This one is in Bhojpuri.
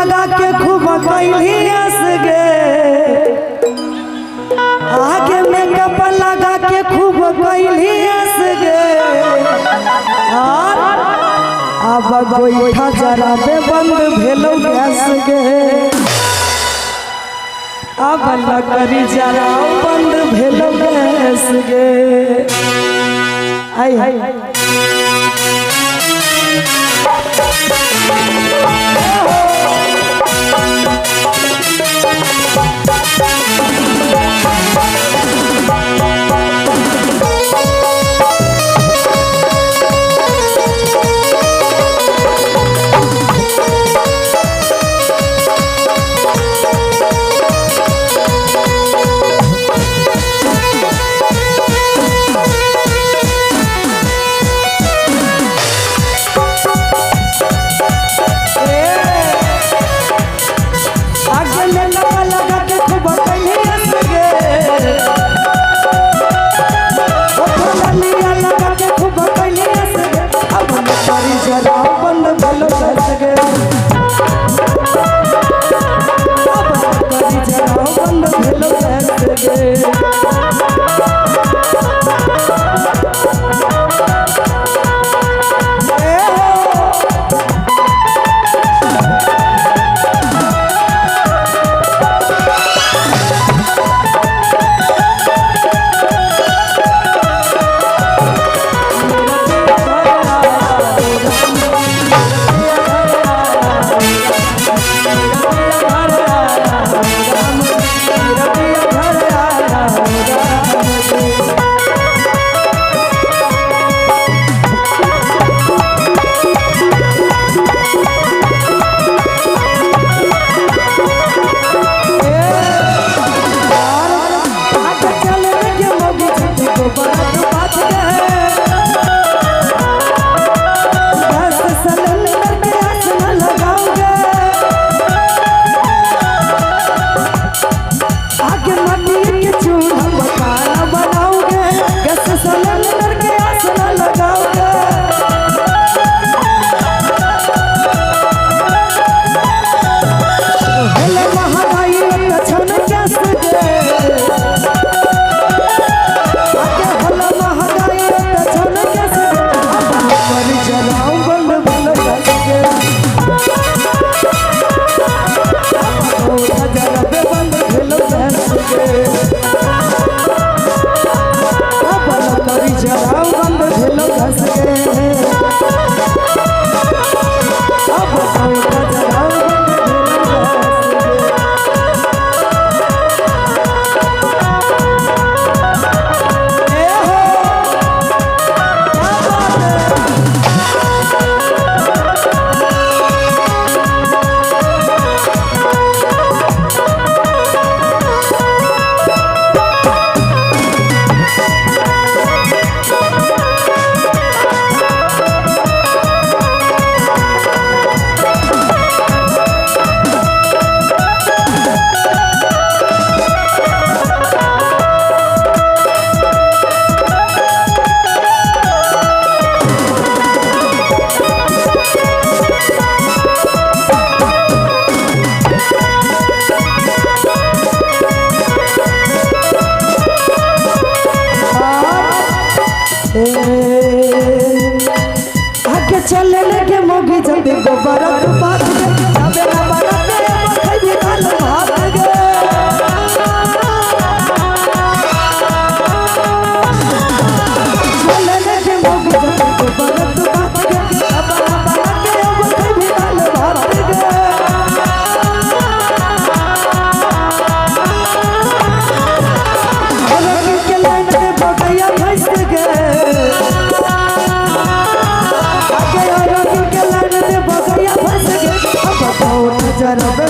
लगा के खूब कैली हंस गे, आगे मेकअप लगा के खूब कैली हंस गे, अब गोईठा जराबे बंद भेलो गैस गे, अब लकड़ी जराओ बंद भेलो गैस गे। आई आगे चले लगे मोगी जब गोबरा तो बात जाबे ना बड़ा पे खाई भी काल भात गे चले लगे मोगी जब गोबरा तो बात गे अब ना बड़ा के अब खाई भी काल भात गे अलग के लाइन में बगैया फंस गे जरा